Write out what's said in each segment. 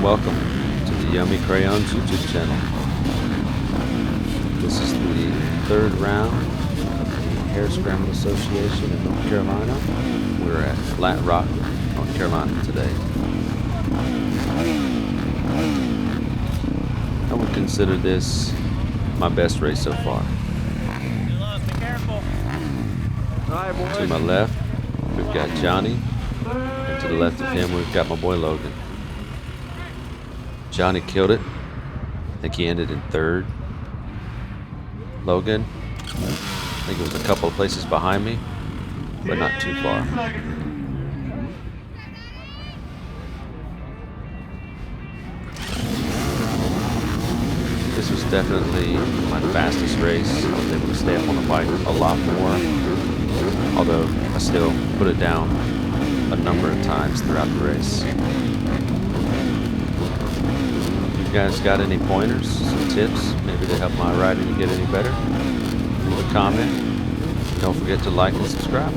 and welcome to the Yummy Crayons YouTube channel. This is the third round of the Hare Scramble Association in North Carolina. We're at Flat Rock, North Carolina today. I would consider this my best race so far. Be careful. To my left, we've got Johnny, and to the left of him, we've got my boy Logan. Johnny killed it. I think he ended in third. Logan, I think it was a couple of places behind me, but not too far. This was definitely my fastest race. I was able to stay up on the bike a lot more, although I still put it down a number of times throughout the race. You guys got any pointers, some tips, maybe to help my riding to get any better? Leave a comment. Don't forget to like and subscribe.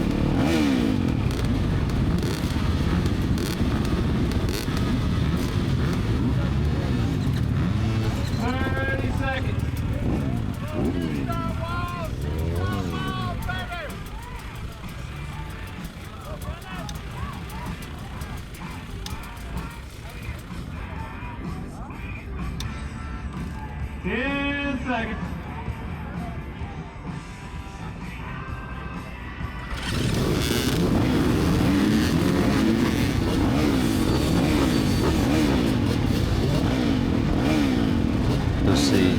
You'll see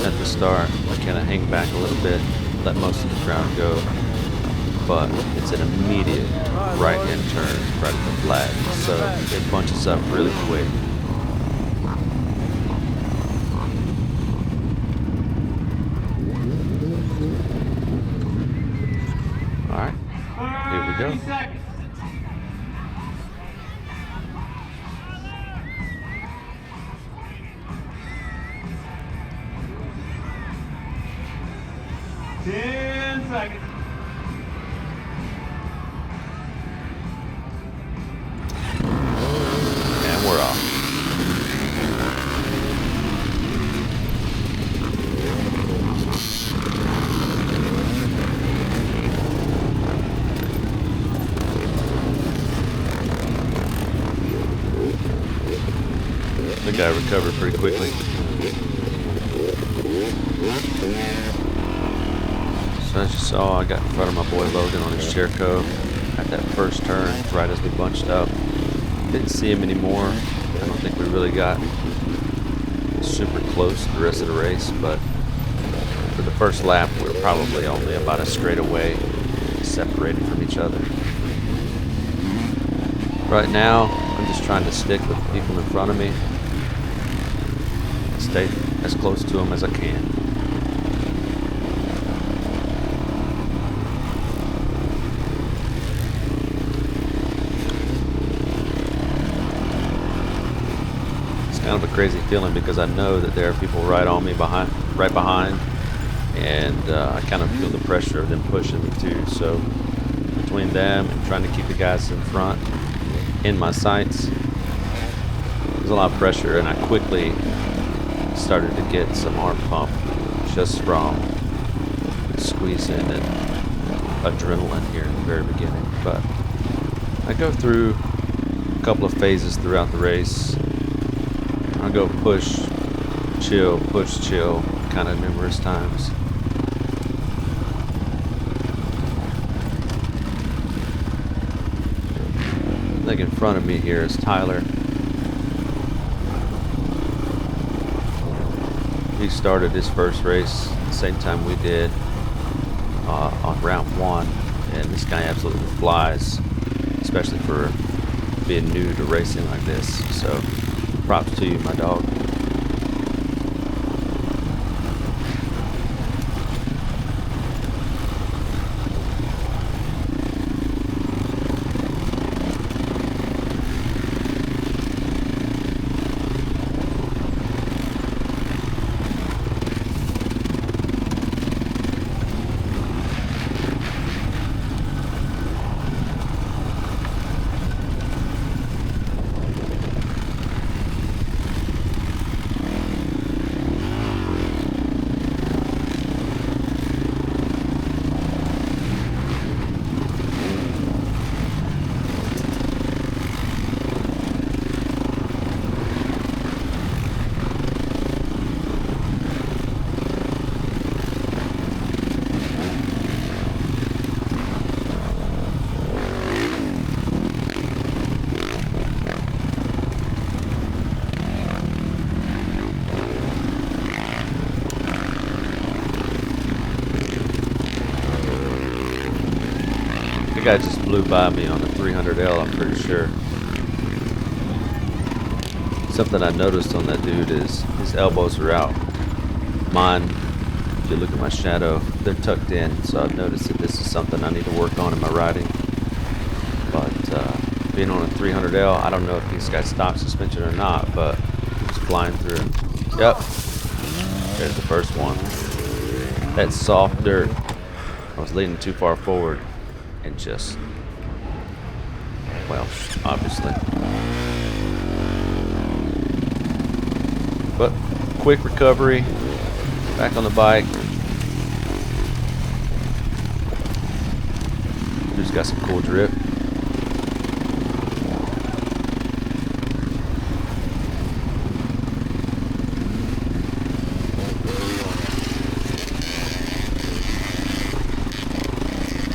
at the start, I kind of hang back a little bit, let most of the crowd go, but it's an immediate right-hand turn right at the flag, so it bunches up really quick. All right, here we go. And we're off. The guy recovered pretty quickly. So as you saw, I got in front of my boy Logan on his Jericho at that first turn, right as we bunched up. Didn't see him anymore. I don't think we really got super close the rest of the race, but for the first lap, we were probably only about a straight away separated from each other. Right now, I'm just trying to stick with the people in front of me, stay as close to them as I can. Kind of a crazy feeling because I know that there are people right on me right behind, and I kind of feel the pressure of them pushing me too. So between them and trying to keep the guys in front in my sights, there's a lot of pressure, and I quickly started to get some arm pump just from squeezing and adrenaline here in the very beginning. But I go through a couple of phases throughout the race. I go push, chill, kind of numerous times. I think in front of me here is Tyler. He started his first race the same time we did on round one, and this guy absolutely flies, especially for being new to racing like this. So props to you, my dog. guy just blew by me on a 300L, I'm pretty sure. Something I noticed on that dude is his elbows are out. Mine, if you look at my shadow, they're tucked in, so I've noticed that this is something I need to work on in my riding. But being on a 300L, I don't know if he's got stock suspension or not, but he was flying through. Yep, there's the first one. That soft dirt, I was leaning too far forward and just, well, obviously. But quick recovery, back on the bike. Dude's got some cool drip.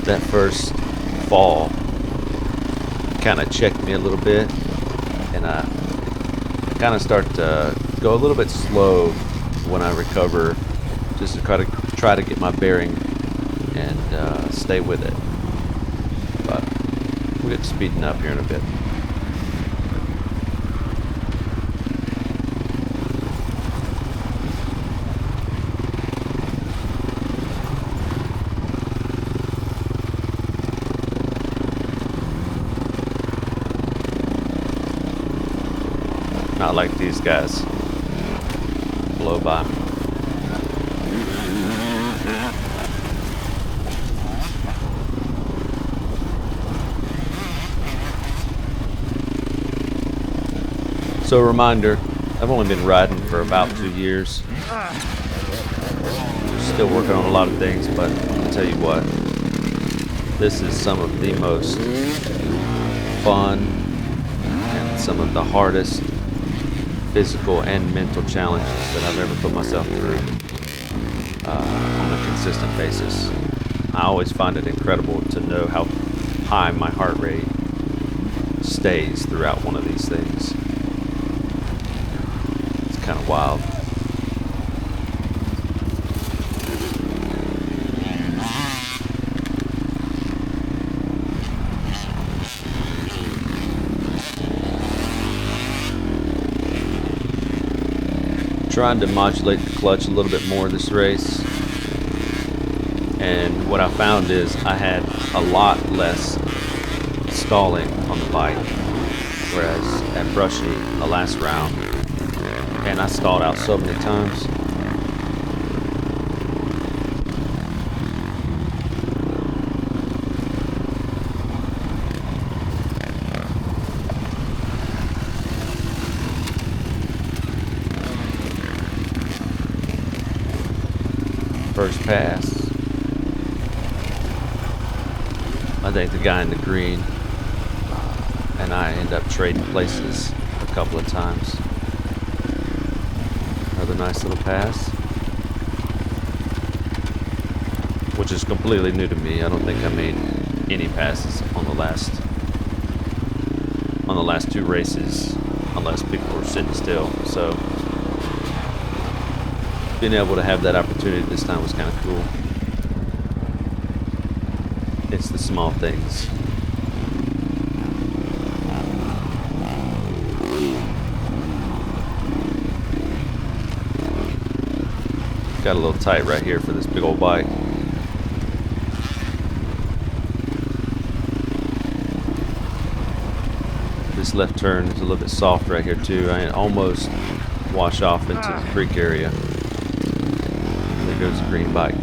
That first fall kind of checked me a little bit, and I kind of start to go a little bit slow when I recover, just to try to get my bearing and stay with it. But we'll get speeding up here in a bit. Not like these guys blow by me. So a reminder, I've only been riding for about 2 years. Still working on a lot of things, but I'll tell you what, this is some of the most fun and some of the hardest physical and mental challenges that I've ever put myself through on a consistent basis. I always find it incredible to know how high my heart rate stays throughout one of these things. It's kind of wild. Trying to modulate the clutch a little bit more this race, and what I found is I had a lot less stalling on the bike, whereas at Brushy the last round, and I stalled out so many times. First pass. I think the guy in the green and I end up trading places a couple of times. Another nice little pass, which is completely new to me. I don't think I made any passes on the last 2 races unless people were sitting still. So being able to have that opportunity this time was kind of cool. It's the small things. Got a little tight right here for this big old bike. This left turn is a little bit soft right here too. I almost wash off into the creek area. There goes the green bike.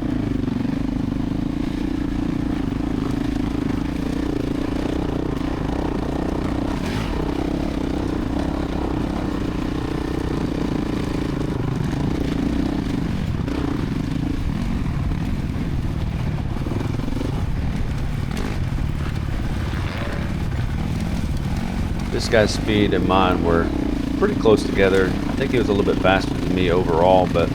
This guy's speed and mine were pretty close together. I think he was a little bit faster than me overall, but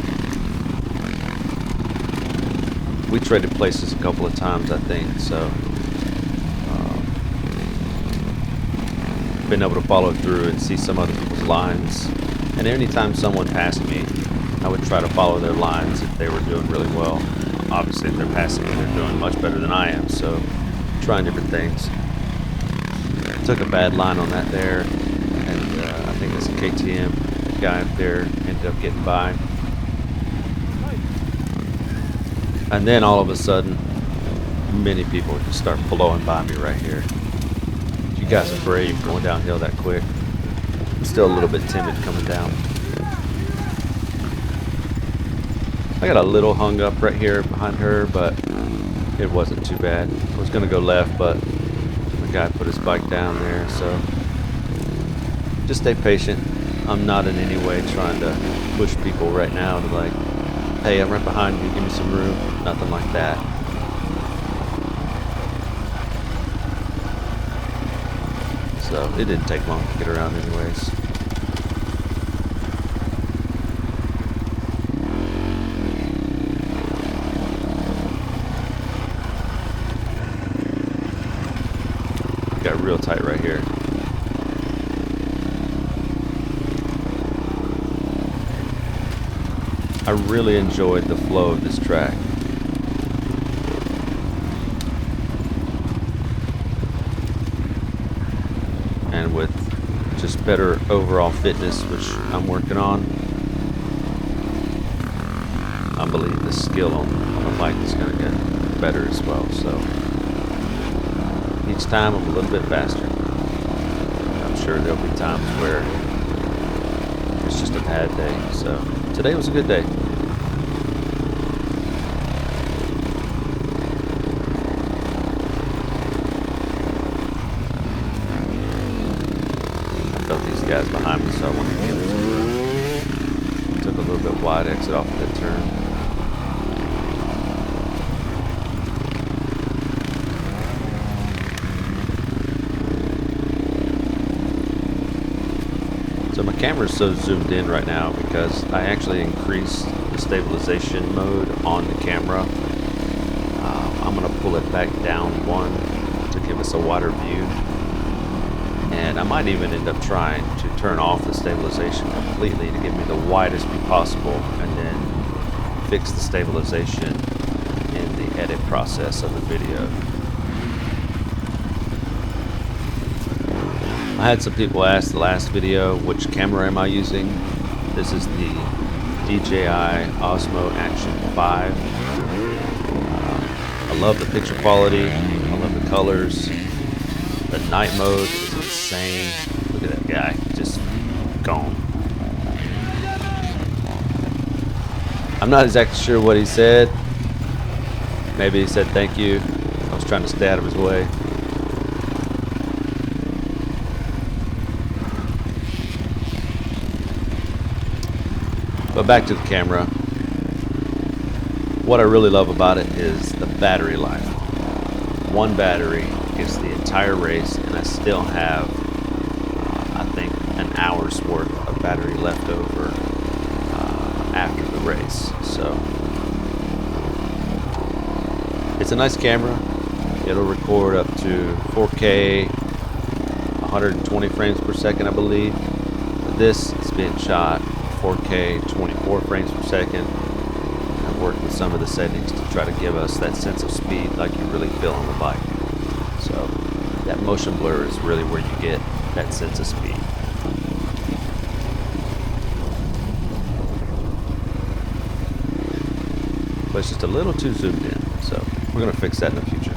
we traded places a couple of times, I think, so been able to follow through and see some other people's lines. And anytime someone passed me, I would try to follow their lines if they were doing really well. Obviously, if they're passing me, they're doing much better than I am, so trying different things. Took a bad line on that there, and I think it's a KTM guy up there ended up getting by. And then all of a sudden, many people just start blowing by me right here. You guys are brave going downhill that quick. I'm still a little bit timid coming down. I got a little hung up right here behind her, but it wasn't too bad. I was going to go left, but the guy put his bike down there, so just stay patient. I'm not in any way trying to push people right now to like, hey, I'm right behind you, give me some room. Nothing like that. So it didn't take long to get around anyways. Got real tight right here. I really enjoyed the flow of this track. And with just better overall fitness, which I'm working on, I believe the skill on the bike is going to get better as well. So each time I'm a little bit faster. I'm sure there'll be times where it's just a bad day. So today was a good day. These guys behind me, so I wanted to get it. Took a little bit wide exit off of that turn. So my camera's so zoomed in right now because I actually increased the stabilization mode on the camera. I'm going to pull it back down one to give us a wider view. And I might even end up trying to turn off the stabilization completely to give me the widest view possible, and then fix the stabilization in the edit process of the video. I had some people ask the last video, which camera am I using? This is the DJI Osmo Action 5. I love the picture quality, I love the colors. The night mode is insane. Look at that guy, just gone. I'm not exactly sure what he said. Maybe he said thank you. I was trying to stay out of his way. But back to the camera. What I really love about it is the battery life. One battery is the entire race, and I still have, I think, an hour's worth of battery left over after the race. So it's a nice camera. It'll record up to 4K, 120 frames per second, I believe. This is being shot 4K, 24 frames per second. I've worked with some of the settings to try to give us that sense of speed like you really feel on the bike. So that motion blur is really where you get that sense of speed. But it's just a little too zoomed in, so we're going to fix that in the future.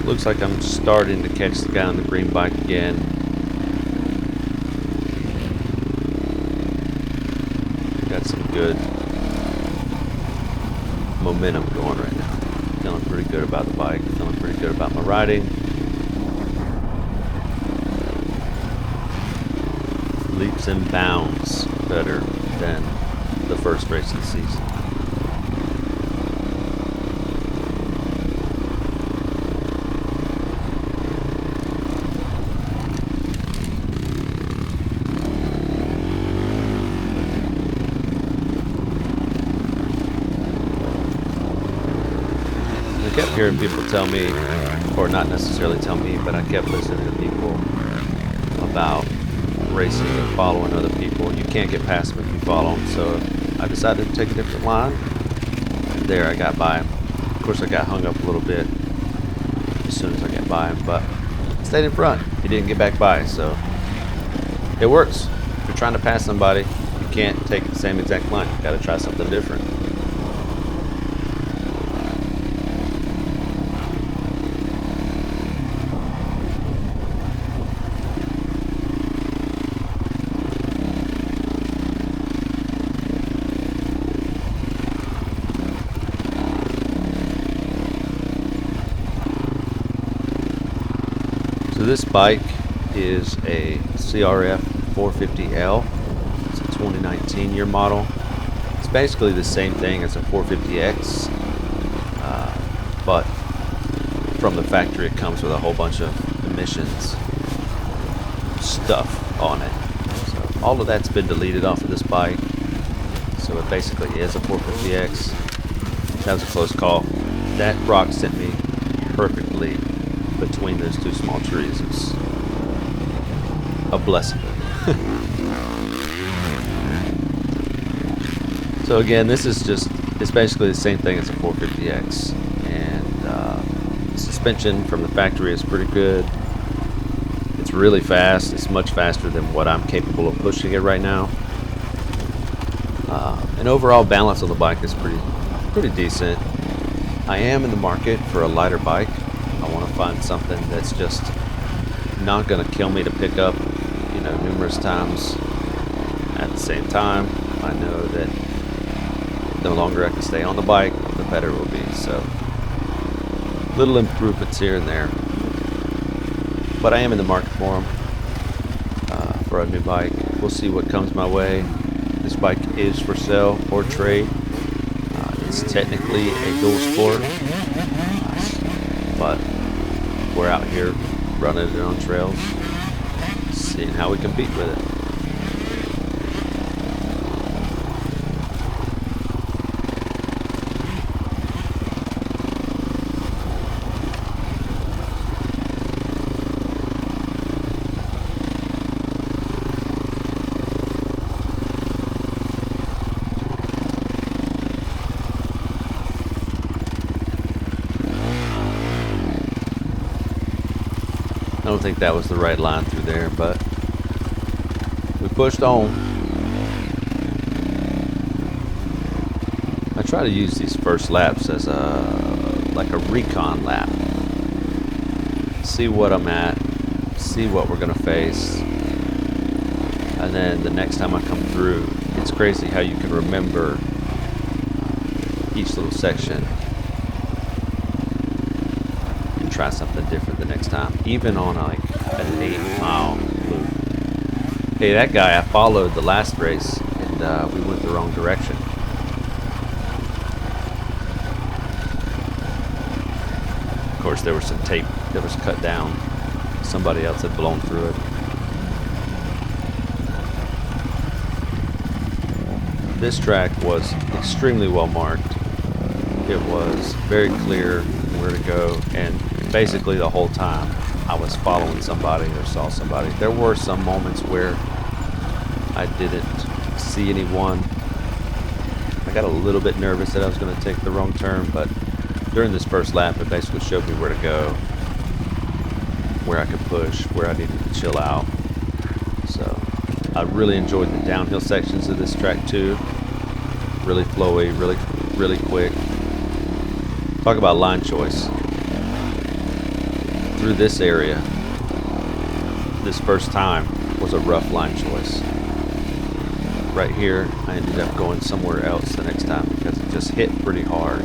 Looks like I'm starting to catch the guy on the green bike again. Got some good momentum going right now. Feeling pretty good about the bike, feeling pretty good about my riding. Leaps and bounds better than the first race of the season. hearing people tell me, or not necessarily tell me, but I kept listening to people about racing and following other people. You can't get past them if you follow them. So I decided to take a different line. And there I got by him. Of course, I got hung up a little bit as soon as I got by him, but I stayed in front. He didn't get back by, so it works. If you're trying to pass somebody, you can't take the same exact line. You got to try something different. So this bike is a CRF 450L. It's a 2019 year model. It's basically the same thing as a 450X, but from the factory it comes with a whole bunch of emissions stuff on it. So all of that's been deleted off of this bike. So it basically is a 450X. That was a close call. That rock sent me perfectly between those two small trees. It's a blessing. So again, this is it's basically the same thing as a 450X, and suspension from the factory is pretty good. It's really fast. It's much faster than what I'm capable of pushing it right now. And overall balance on the bike is pretty decent. I am in the market for a lighter bike. I want to find something that's just not going to kill me to pick up, numerous times at the same time. I know that the longer I can stay on the bike, the better it will be. So little improvements here and there, but I am in the market for them, for a new bike. We'll see what comes my way. This bike is for sale or trade. It's technically a dual sport, but we're out here running it on trails, seeing how we compete with it. I don't think that was the right line through there, but we pushed on. I try to use these first laps as like a recon lap. See what I'm at, see what we're gonna face, and then the next time I come through, it's crazy how you can remember each little section. Try something different the next time, even on like an 8-mile loop. Hey, that guy I followed the last race, and we went the wrong direction. Of course, there was some tape that was cut down. Somebody else had blown through it. This track was extremely well marked. It was very clear where to go, and basically the whole time I was following somebody or saw somebody. There were some moments where I didn't see anyone. I got a little bit nervous that I was going to take the wrong turn, but during this first lap it basically showed me where to go, where I could push, where I needed to chill out. So I really enjoyed the downhill sections of this track too. Really flowy, really quick. Talk about line choice. Through this area, this first time was a rough line choice. Right here, I ended up going somewhere else the next time because it just hit pretty hard.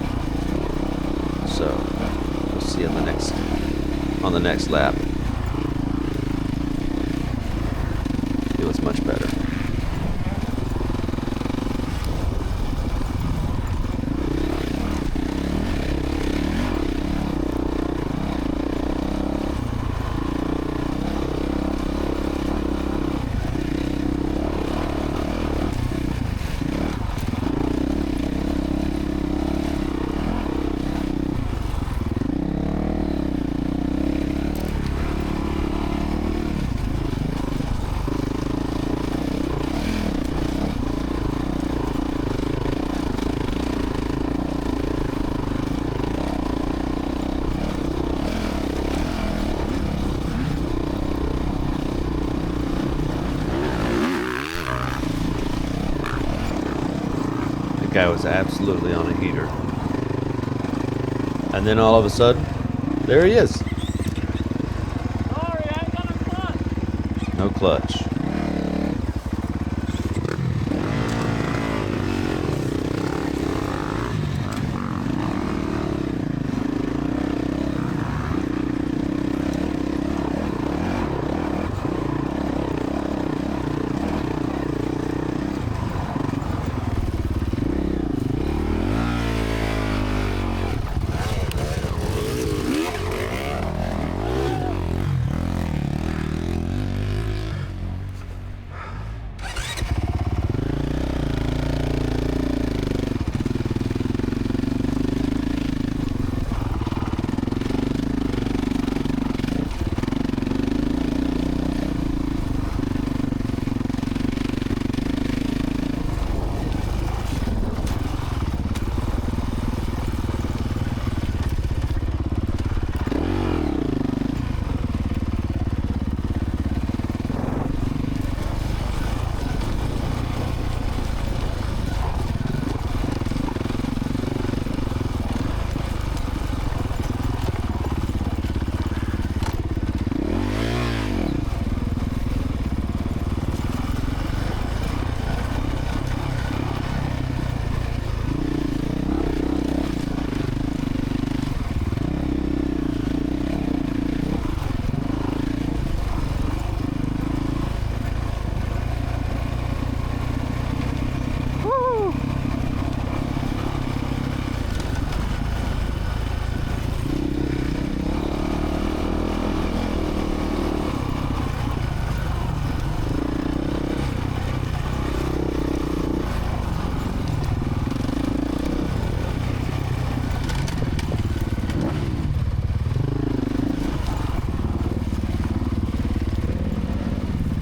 So we'll see on the next lap. It was much better. guy was absolutely on a heater. And then all of a sudden, there he is. Sorry, I ain't got no clutch. No clutch.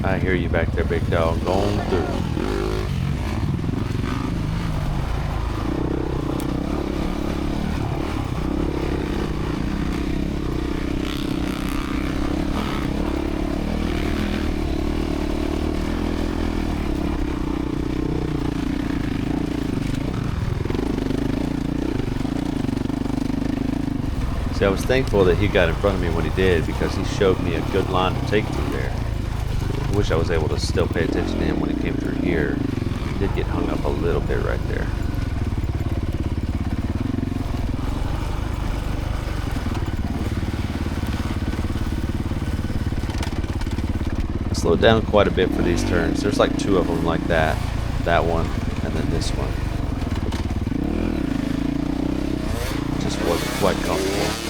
I hear you back there, big dog, going through. See, I was thankful that he got in front of me when he did, because he showed me a good line to take through there. I wish I was able to still pay attention to him when he came through here. He did get hung up a little bit right there. I slowed down quite a bit for these turns. There's like 2 of them like that. That one, and then this one. Just wasn't quite comfortable.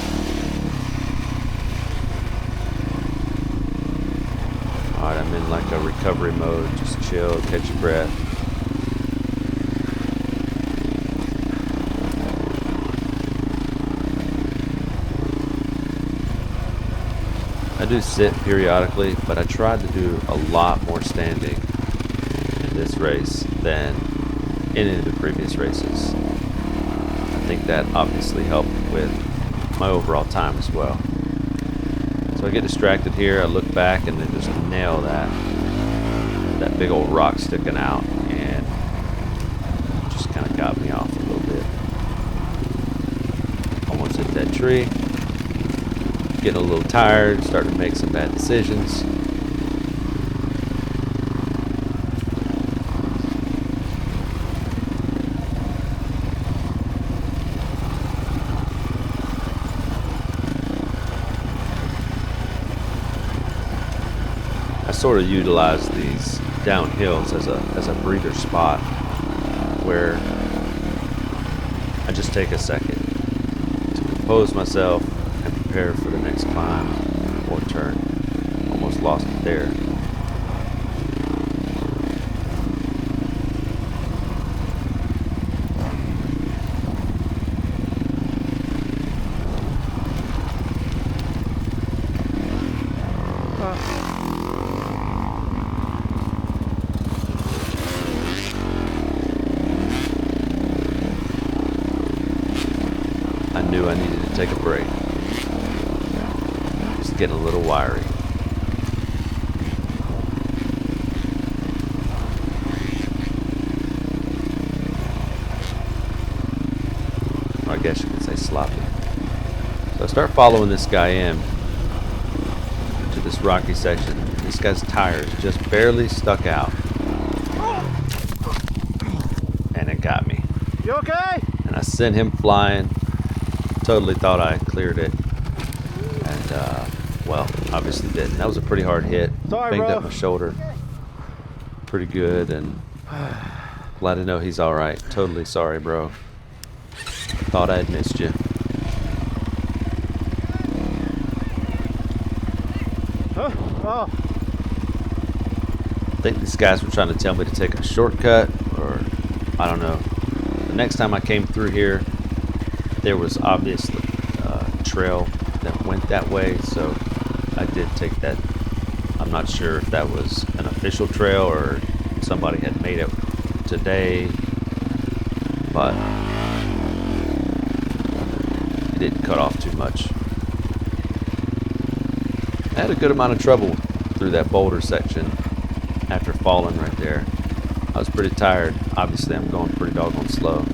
Alright, I'm in like a recovery mode. Just chill, catch your breath. I do sit periodically, but I tried to do a lot more standing in this race than in any of the previous races. I think that obviously helped with my overall time as well. So I get distracted here, I look back and then just nail that big old rock sticking out, and just kind of got me off a little bit. Almost hit that tree. Getting a little tired, starting to make some bad decisions. I sort of utilize these downhills as a breather spot where I just take a second to compose myself and prepare for the next climb or turn. Almost lost it there. I knew I needed to take a break. Just getting a little wiry. guess you could say sloppy. So I start following this guy in to this rocky section. This guy's tires just barely stuck out. And it got me. You okay? And I sent him flying. Totally thought I cleared it. And, well, obviously didn't. That was a pretty hard hit. Sorry, Banged bro. up my shoulder pretty good, and glad to know he's all right. Totally sorry, bro. Thought I had missed you. Huh? Oh. I think these guys were trying to tell me to take a shortcut, or I don't know. The next time I came through here, there was obviously a trail that went that way, so I did take that. I'm not sure if that was an official trail or somebody had made it today, but it didn't cut off too much. I had a good amount of trouble through that boulder section after falling right there. I was pretty tired. Obviously, I'm going pretty doggone slow.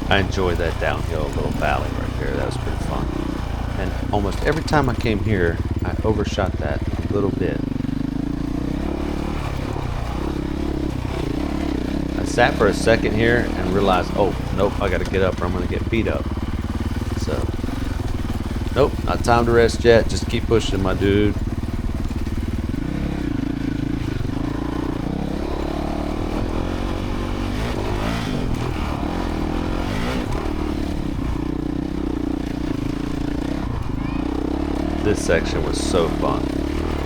I enjoyed that downhill little valley right there. That was pretty fun. And almost every time I came here, I overshot that a little bit. I sat for a second here and realized, oh, nope, I got to get up or I'm going to get beat up. So, nope, not time to rest yet. Just keep pushing, my dude. This section was so fun.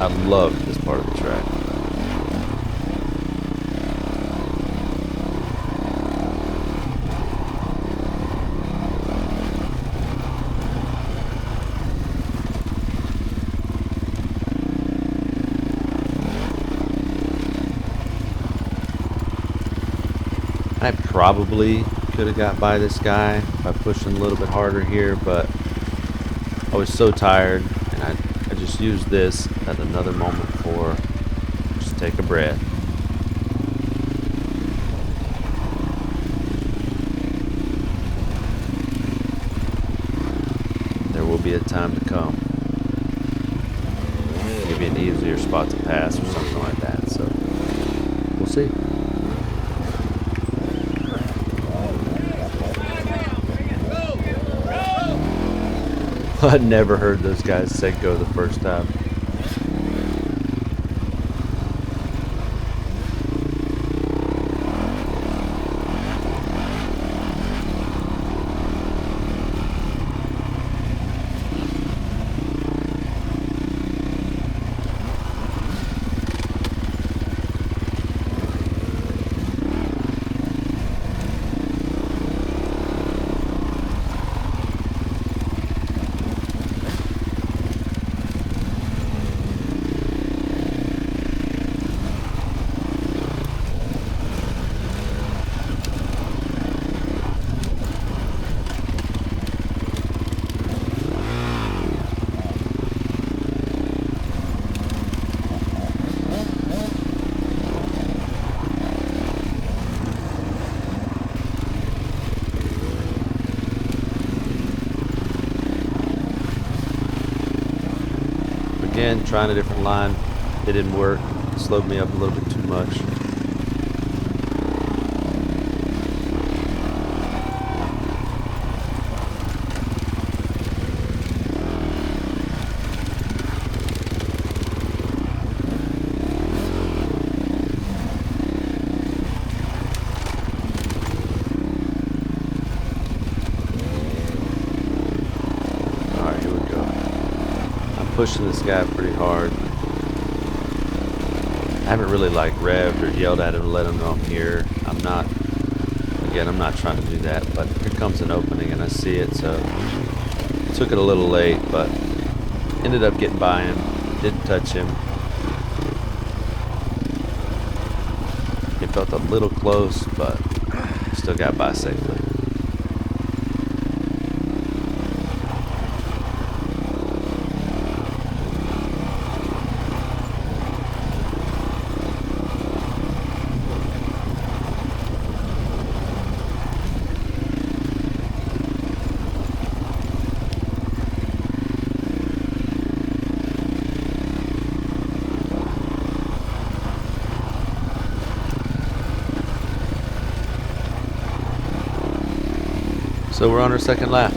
I loved this part of the track. I probably could have got by this guy by pushing a little bit harder here, but I was so tired, and I just used this at another moment for just take a breath. There will be a time to come. Maybe an easier spot to pass or something like that, so we'll see. I never heard those guys say go the first time. again, trying a different line. It didn't work. It slowed me up a little bit too much. Alright, here we go. I'm pushing this guy pretty hard. I haven't really like revved or yelled at him to let him know I'm here. I'm not trying to do that, but here comes an opening and I see it, so took it a little late, but ended up getting by him. Didn't touch him. It felt a little close, but still got by safely. So we're on our second lap.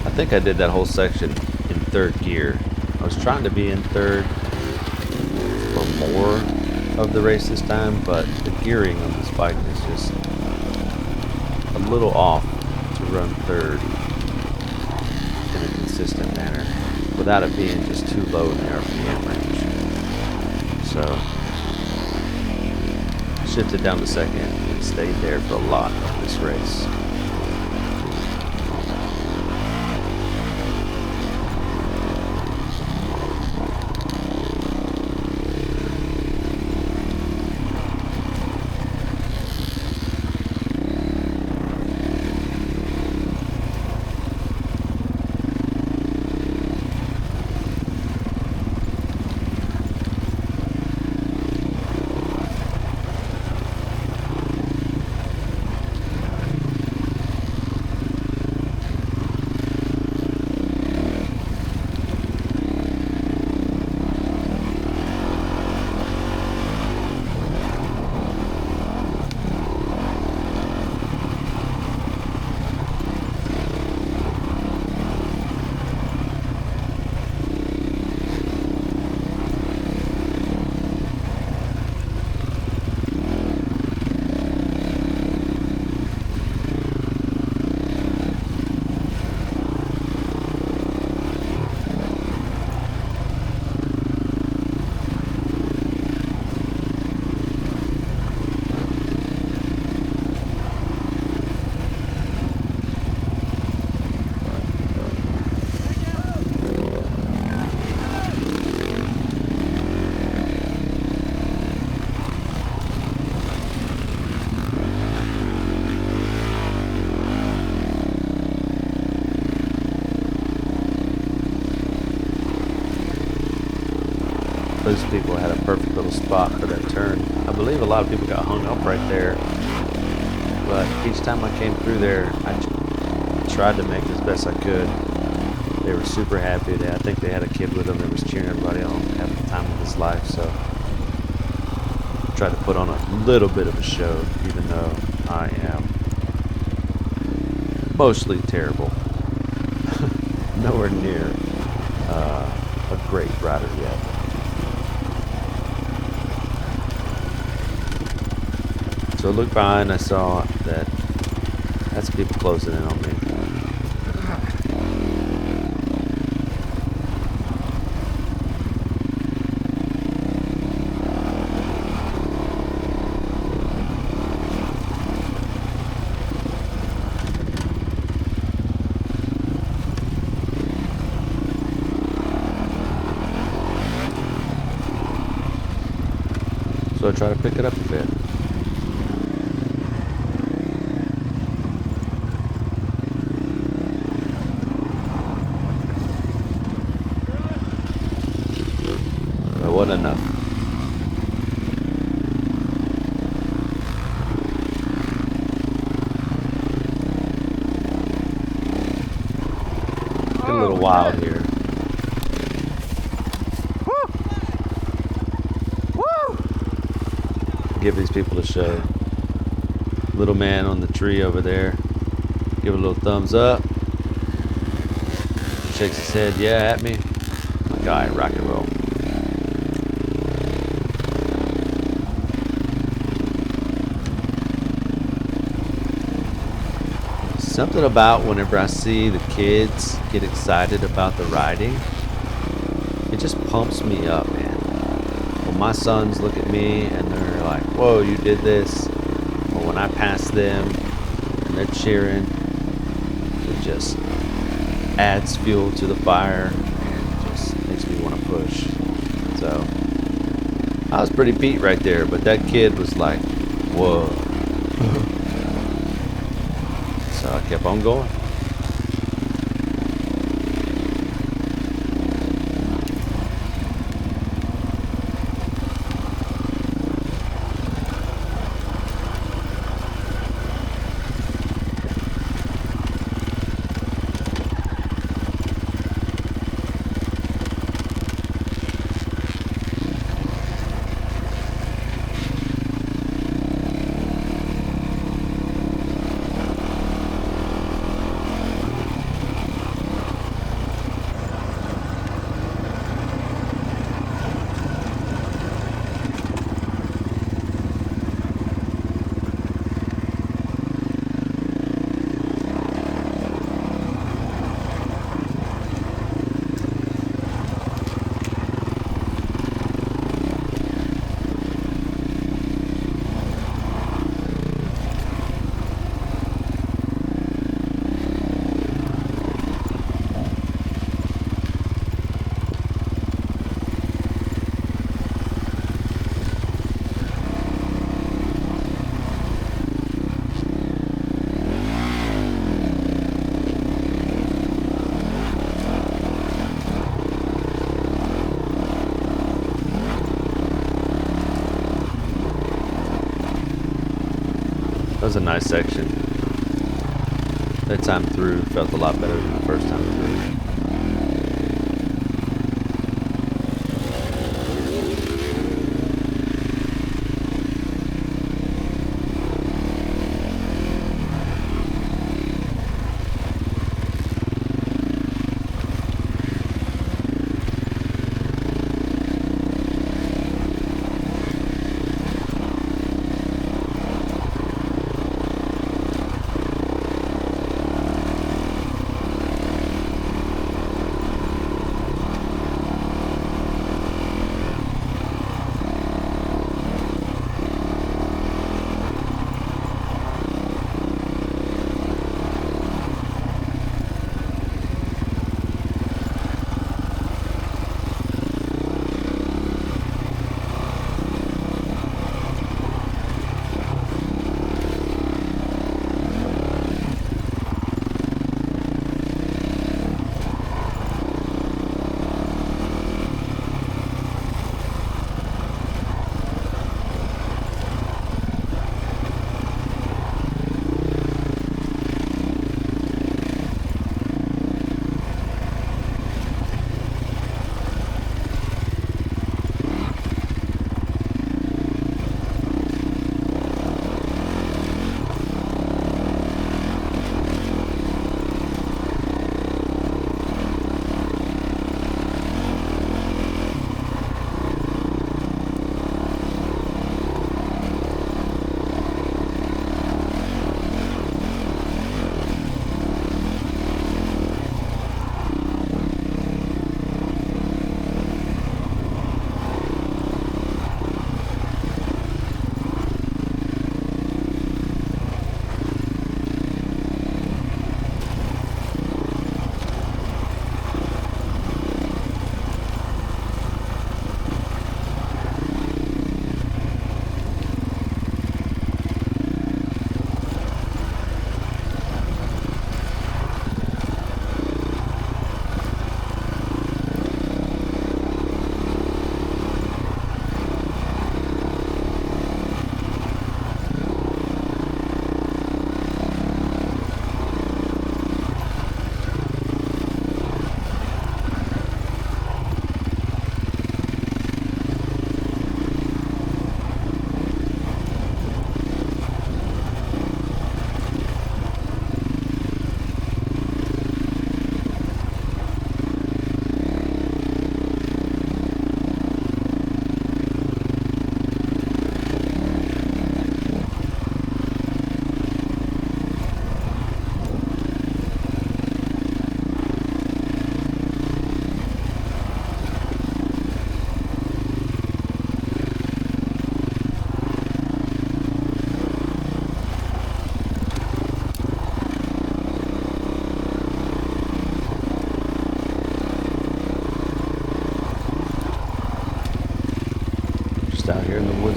I think I did that whole section in third gear. I was trying to be in third for more of the race this time, but the gearing on this bike is just a little off to run third in a consistent manner without it being just too low in the RPM range. So shifted down to second and stayed there for a lot of this race. Those people had a perfect little spot for that turn. I believe a lot of people got hung up right there but each time I came through there, I tried to make it as best I could. They were super happy. I think they had a kid with them that was cheering everybody on, having the time of his life. So I tried to put on a little bit of a show, even though I am mostly terrible. Nowhere near a great rider yet. So I looked behind, I saw that that's people closing in on me. So I try to pick it up a bit. But it wasn't enough. Get a little wild here. Give these people a show. Little man on the tree over there. Give a little thumbs up. Shakes his head, yeah, at me. My guy, rock and roll. Something about whenever I see the kids get excited about the riding, it just pumps me up, man. When my sons look at me and they're like, whoa, you did this. Or when I pass them and they're cheering, it just adds fuel to the fire and just makes me want to push. So I was pretty beat right there, but that kid was like, whoa. So I kept on going. That was a nice section. That time through felt a lot better than the first time through.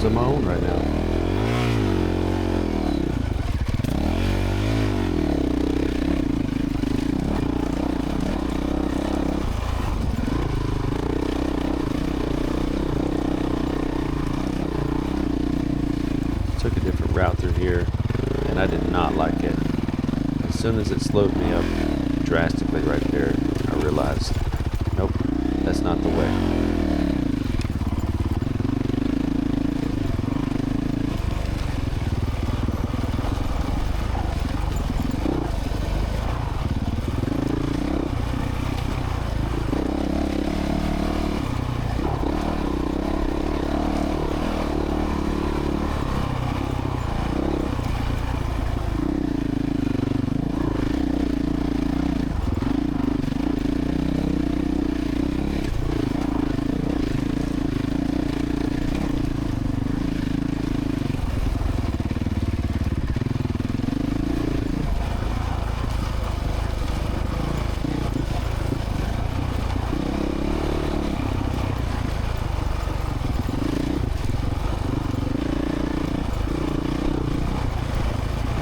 of my own right now. Took a different route through here, and I did not like it. As soon as it slowed me up drastically right there, I realized, nope, that's not the way.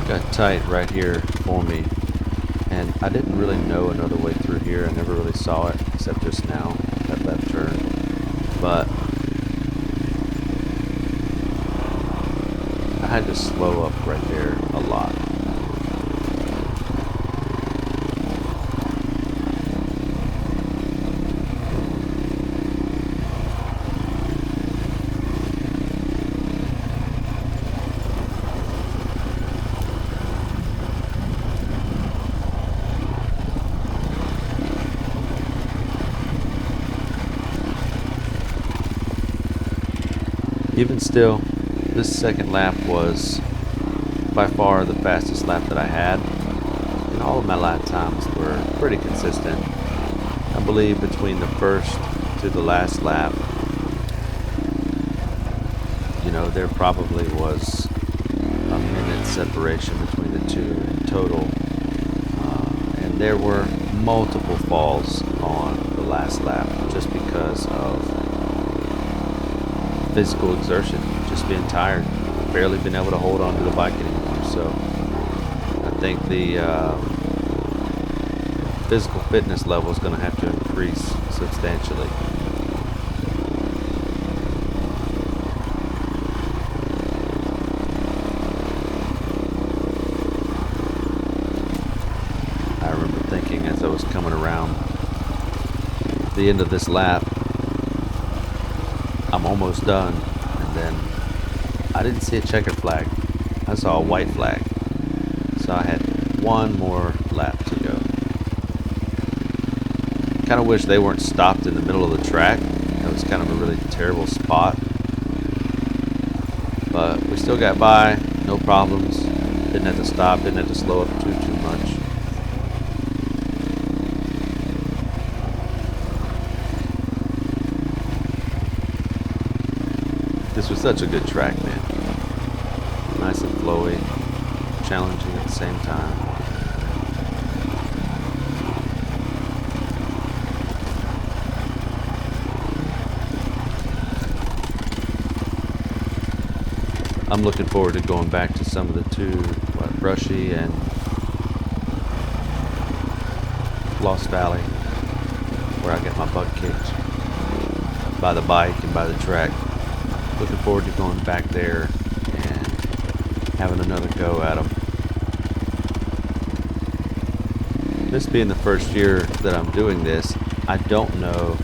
Got tight right here for me, and I didn't really know another way through here. I never really saw it except just now, that left turn. But I had to slow up right there a lot. Even still, this second lap was by far the fastest lap that I had, and all of my lap times were pretty consistent. I believe between the first to the last lap, you know, there probably was a minute separation between the two in total, and there were multiple falls on the last lap just because of physical exertion, just being tired, barely been able to hold on to the bike anymore. So I think the physical fitness level is going to have to increase substantially. I remember thinking as I was coming around the end of this lap, I'm almost done, and then I didn't see a checkered flag. I saw a white flag. So I had one more lap to go. Kind of wish they weren't stopped in the middle of the track. That was kind of a really terrible spot. But we still got by, no problems. Didn't have to stop, didn't have to slow up too much. This was such a good track, man. Nice and flowy, challenging at the same time. I'm looking forward to going back to some of the two, Brushy and Lost Valley, where I get my butt kicked by the bike and by the track. Looking forward to going back there and having another go at them. This being the first year that I'm doing this, I don't know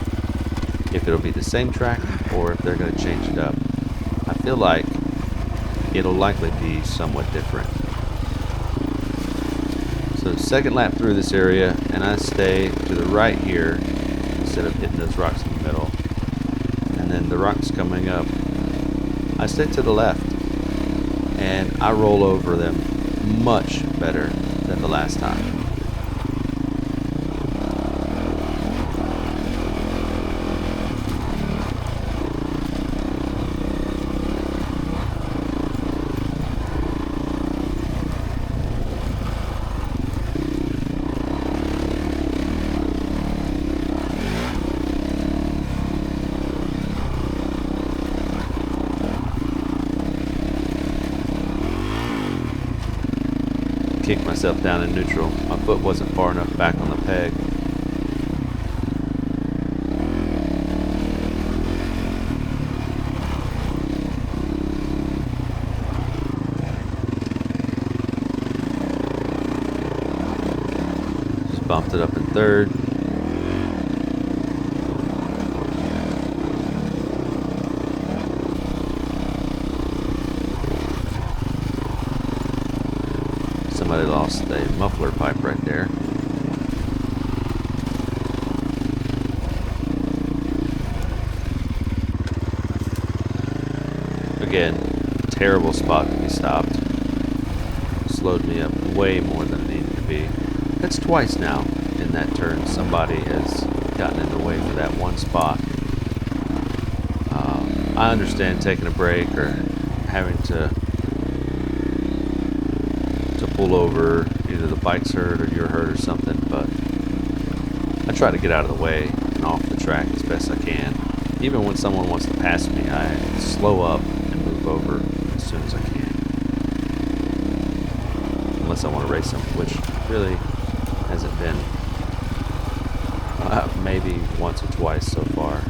if it'll be the same track or if they're going to change it up. I feel like it'll likely be somewhat different. So second lap through this area, and I stay to the right here instead of hitting those rocks in the middle. And then the rocks coming up, I stay to the left, and I roll over them much better than the last time. kicked myself down in neutral. My foot wasn't far enough back on the peg. Just bumped it up in third. Somebody lost a muffler pipe right there. Again, terrible spot to be stopped. Slowed me up way more than it needed to be. That's twice now in that turn somebody has gotten in the way for that one spot. I understand taking a break or having to pull over, either the bike's hurt or you're hurt or something, but I try to get out of the way and off the track as best I can. Even when someone wants to pass me, I slow up and move over as soon as I can. Unless I want to race them, which really hasn't been maybe once or twice so far.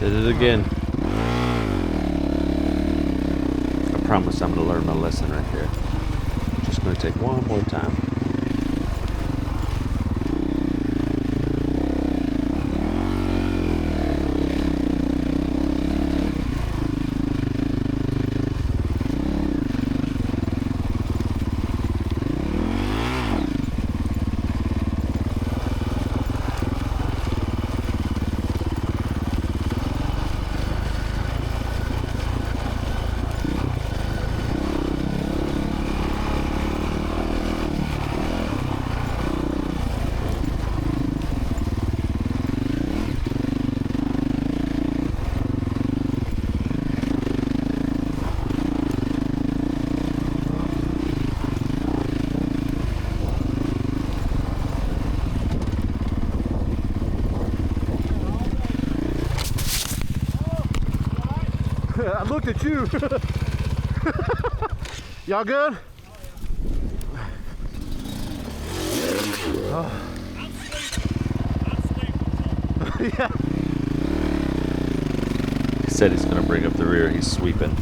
Did it again. I promise I'm going to learn my lesson right there. Just going to take one more time. I looked at you. Y'all good? Oh. Yeah. He said he's going to bring up the rear. He's sweeping.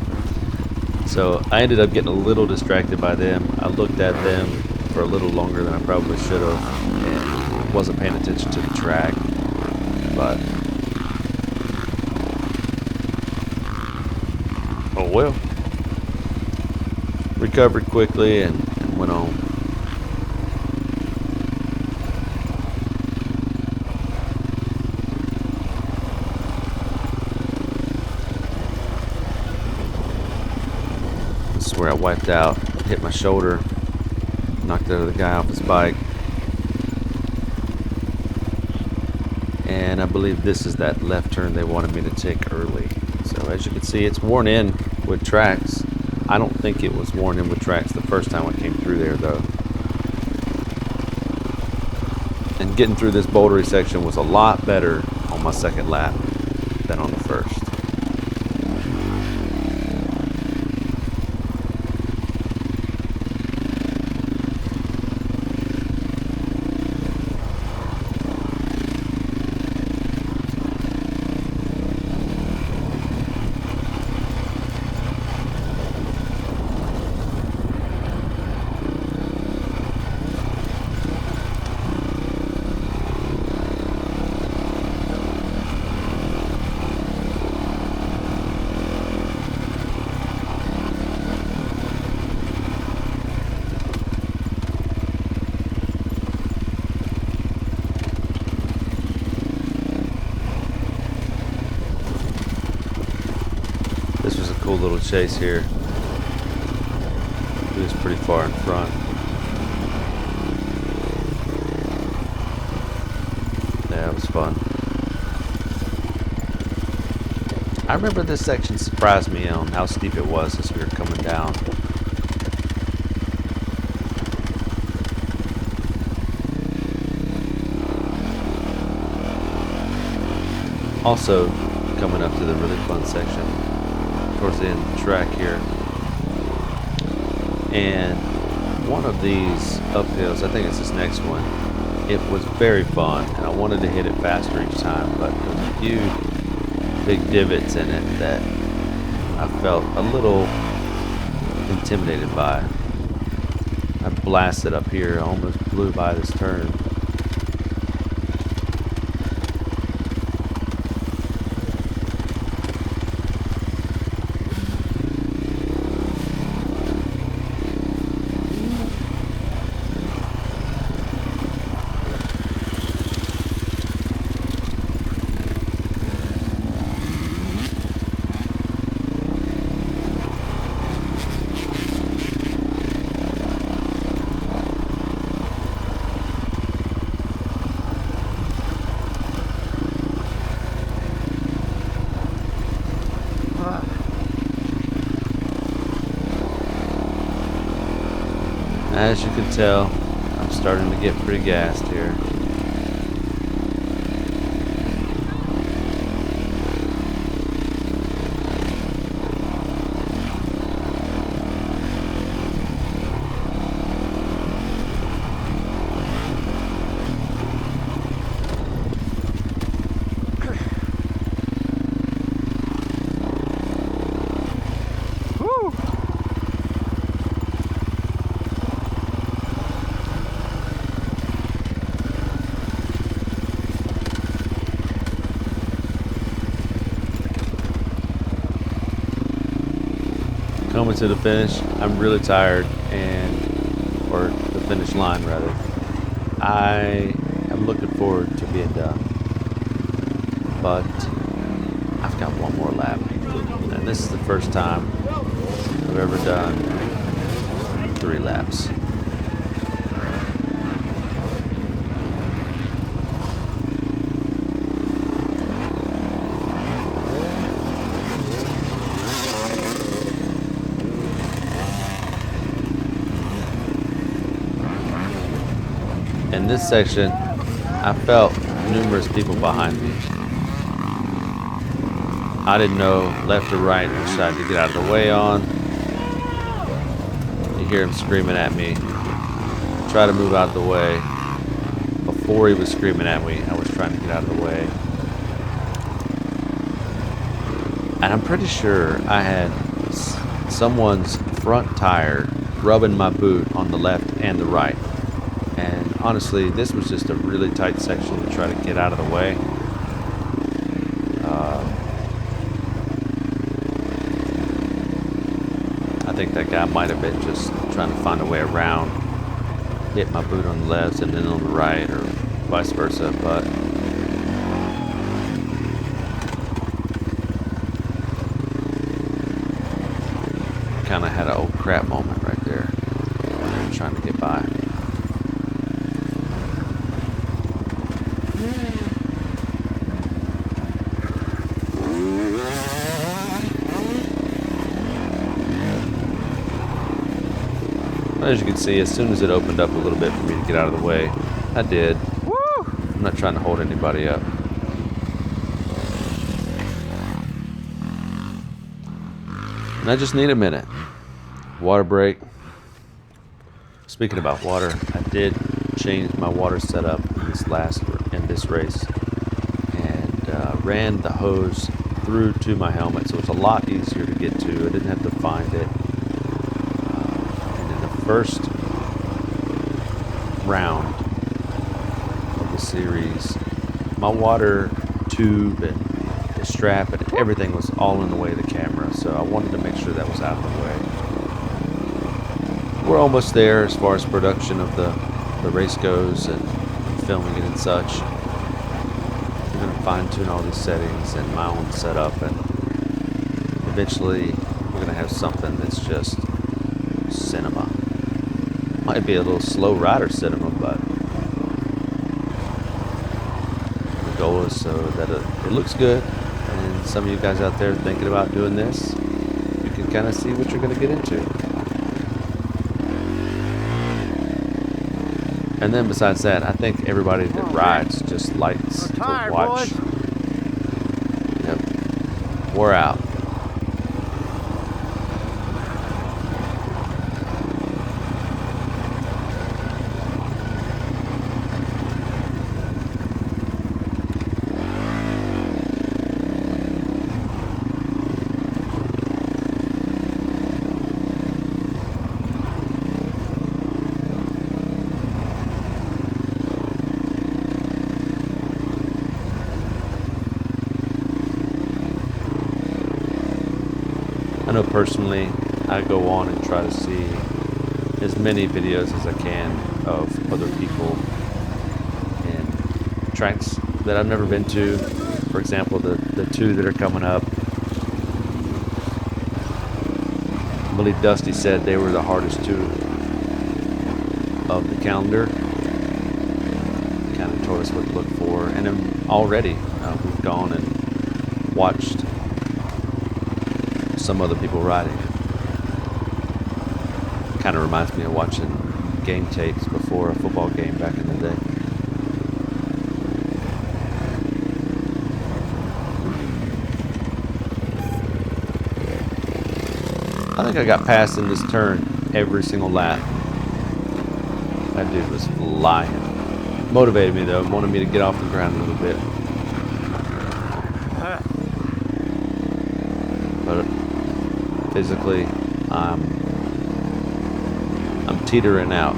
So I ended up getting a little distracted by them. I looked at them for a little longer than I probably should have, and wasn't paying attention to the track. But oh well. Recovered quickly and went on. I swear I wiped out, hit my shoulder, knocked the other guy off his bike. And I believe this is that left turn they wanted me to take early. So as you can see, it's worn in with tracks. I don't think it was worn in with tracks the first time I came through there though. And getting through this bouldery section was a lot better on my second lap than on the first. This was a cool little chase here. He was pretty far in front. Yeah, it was fun. I remember this section surprised me on how steep it was as we were coming down. Also, coming up to the really fun section towards the end of the track here. And one of these uphills, I think it's this next one, it was very fun, and I wanted to hit it faster each time, but there was a few big divots in it that I felt a little intimidated by. I blasted up here, I almost blew by this turn. As you can tell, I'm starting to get pretty gassed here. Coming to the finish, I'm really tired, or the finish line rather. I am looking forward to being done, but I've got one more lap, and this is the first time I've ever done 3 laps. In this section, I felt numerous people behind me. I didn't know left or right which side to get out of the way on. You hear him screaming at me. Try to move out of the way. Before he was screaming at me, I was trying to get out of the way. And I'm pretty sure I had someone's front tire rubbing my boot on the left and the right. And honestly, this was just a really tight section to try to get out of the way. I think that guy might have been just trying to find a way around, hit my boot on the left and then on the right, or vice versa, but kind of had an oh crap moment right there, trying to get by. As you can see, as soon as it opened up a little bit for me to get out of the way, I did. Woo! I'm not trying to hold anybody up. And I just need a minute. Water break. Speaking about water, I did change my water setup in this race, and ran the hose through to my helmet, so it's a lot easier to get to. I didn't have to find it. First round of the series, my water tube and the strap and everything was all in the way of the camera, so I wanted to make sure that was out of the way. We're almost there as far as production of the race goes and filming it and such. I'm going to fine-tune all these settings and my own setup, and eventually we're going to have something that's just cinema. Might be a little slow rider cinema, but the goal is so that it looks good, and some of you guys out there thinking about doing this, you can kind of see what you're going to get into. And then besides that, I think everybody that rides just likes to watch. Yep, we're out. I know personally, I go on and try to see as many videos as I can of other people in tracks that I've never been to. For example, the two that are coming up. I believe Dusty said they were the hardest two of the calendar. Kind of told us what to look for, and then already we've gone and watched some other people riding. Kind of reminds me of watching game tapes before a football game back in the day. I think I got past in this turn every single lap. That dude was flying. Motivated me though, wanted me to get off the ground a little bit. But physically, I'm teetering out.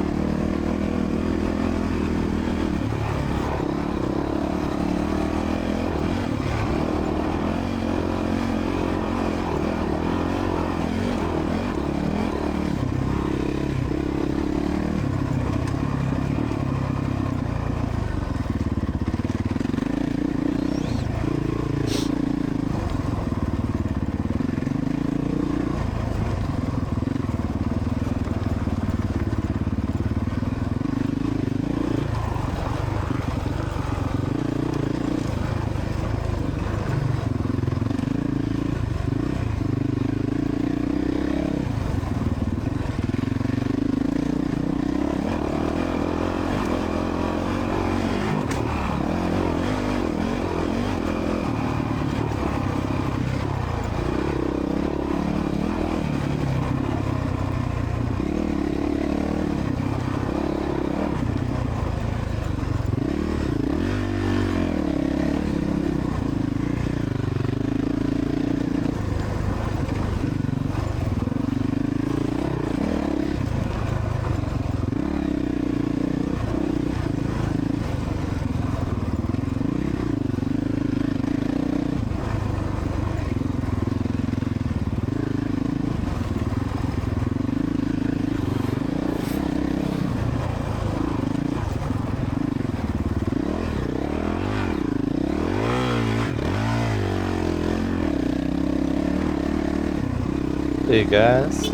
Hey guys.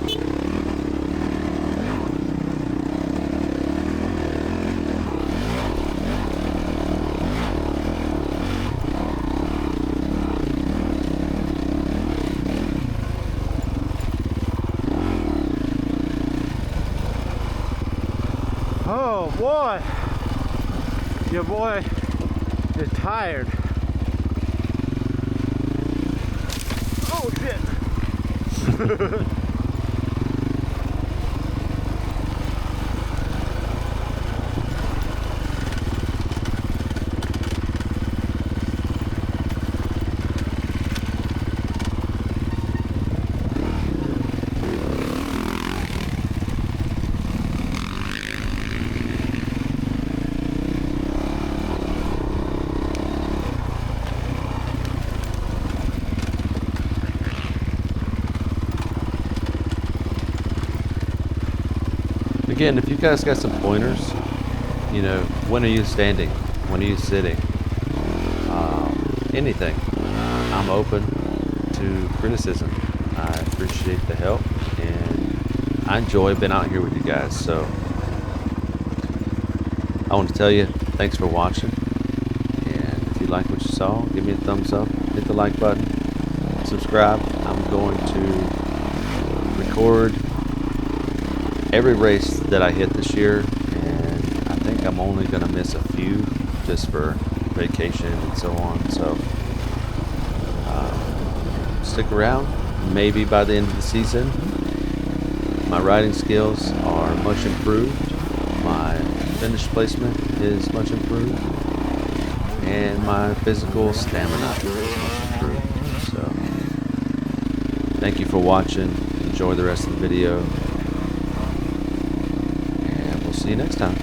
Oh boy, your boy is tired. Oh shit. Again, if you guys got some pointers, you know, when are you standing? When are you sitting? Anything. I'm open to criticism. I appreciate the help, and I enjoy being out here with you guys. So I want to tell you, thanks for watching. And if you like what you saw, give me a thumbs up, hit the like button, subscribe. I'm going to record every race that I hit this year, and I think I'm only going to miss a few just for vacation and so on. So stick around. Maybe by the end of the season my riding skills are much improved, my finish placement is much improved, and my physical stamina is much improved. So thank you for watching. Enjoy the rest of the video, and we'll see you next time.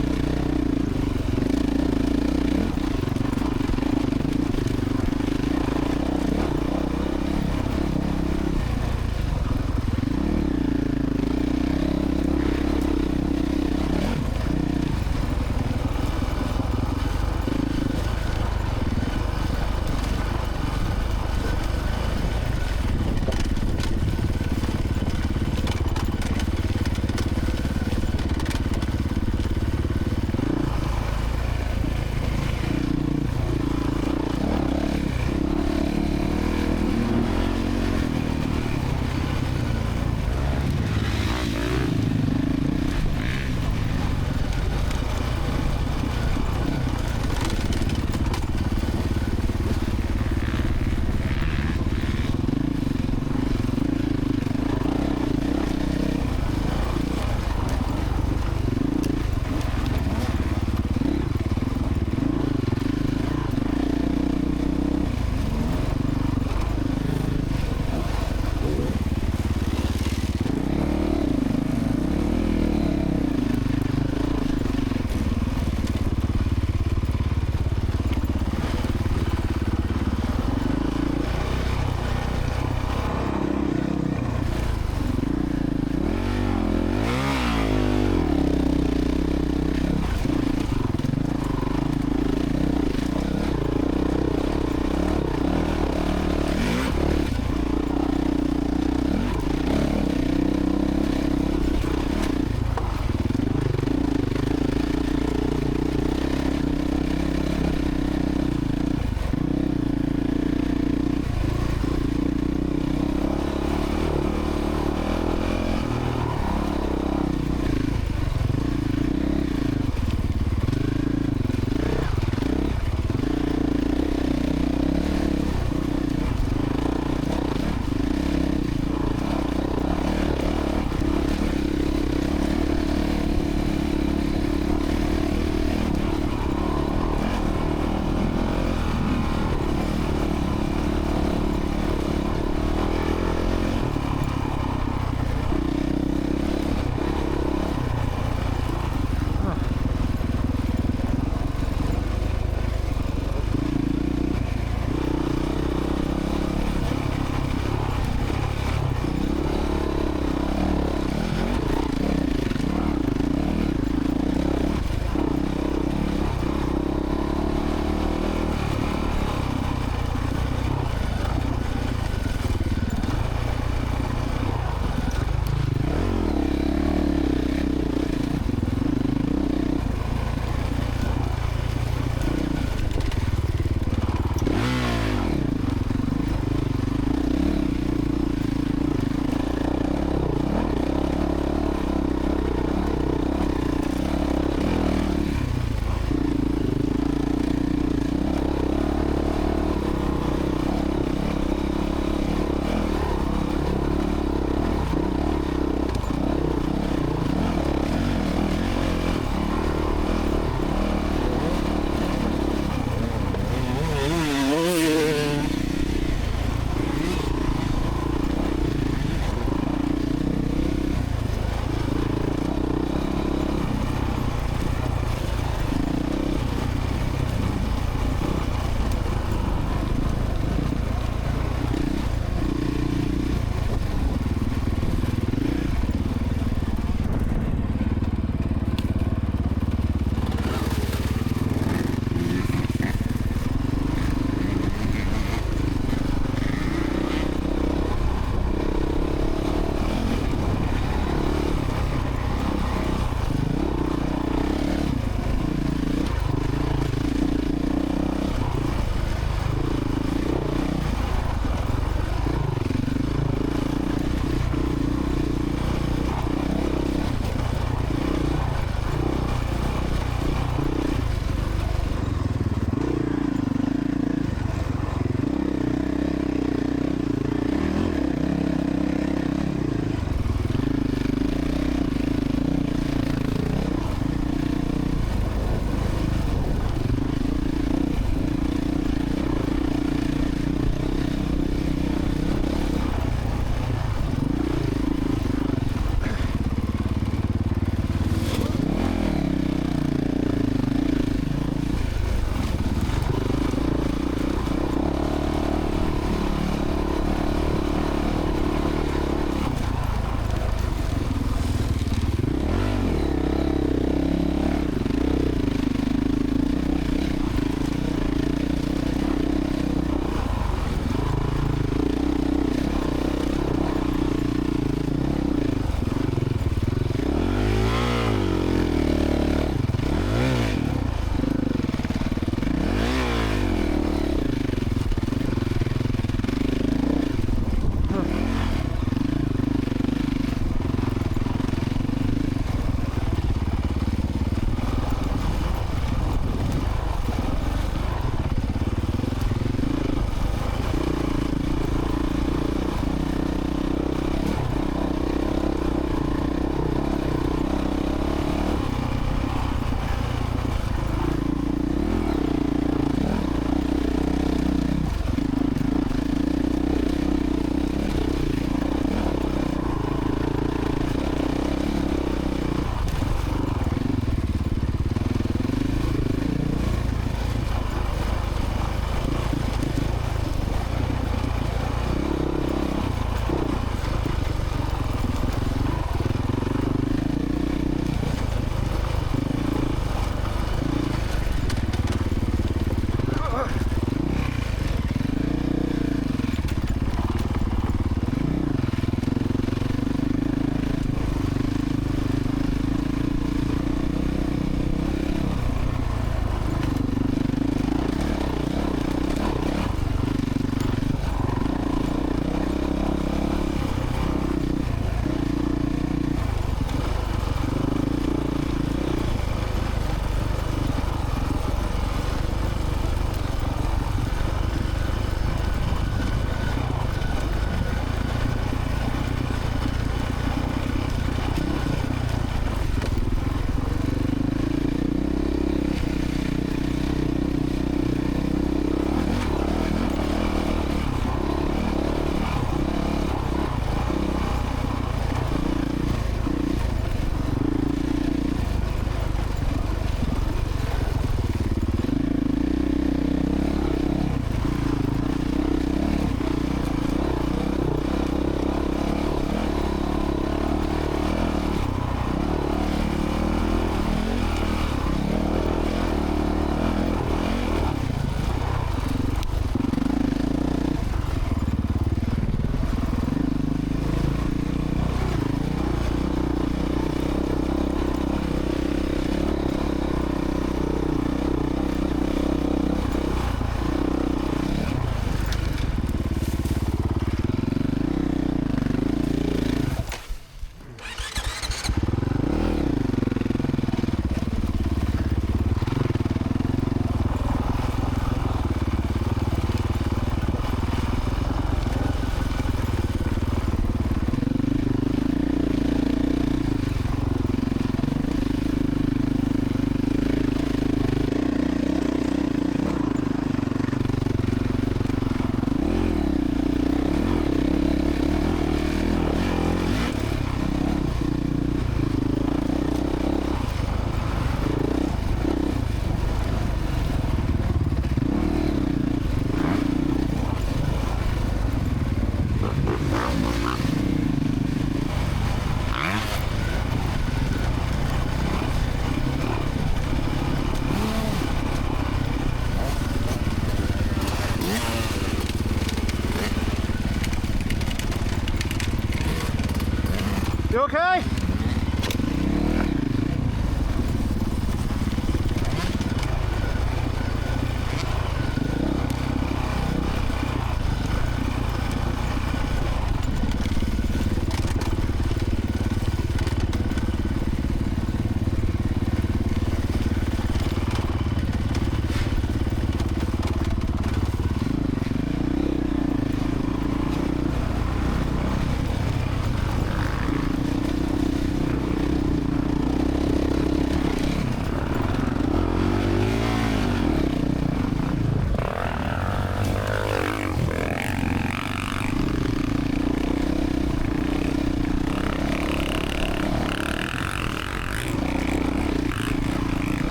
okay?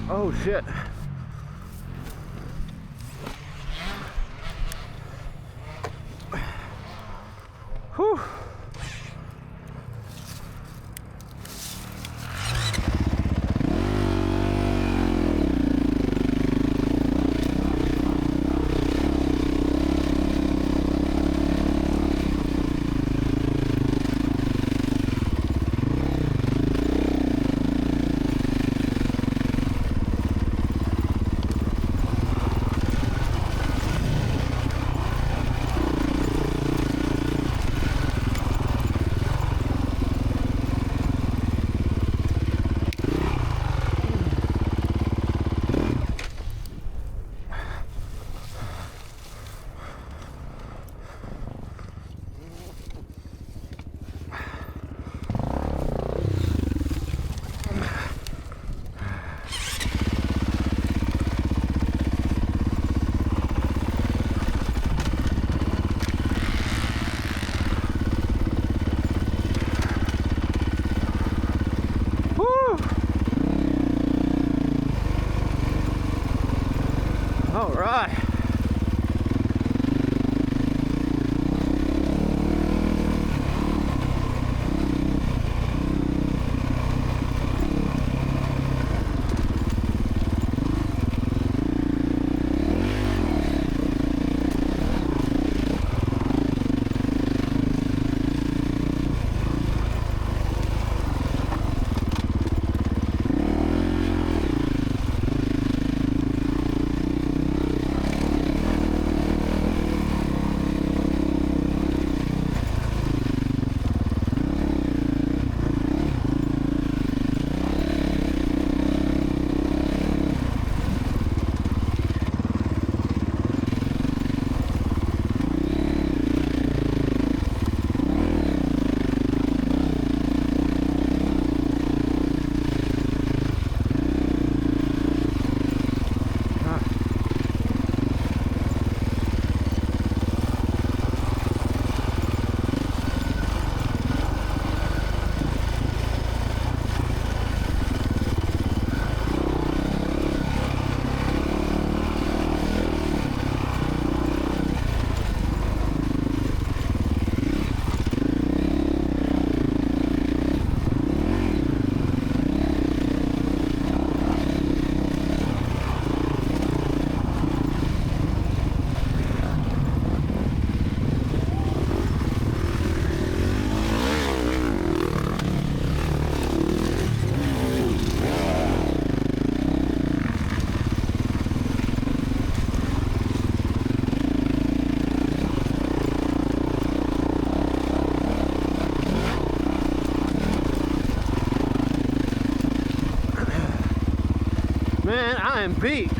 Oh shit. Whew. I am beat.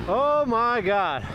Oh my God.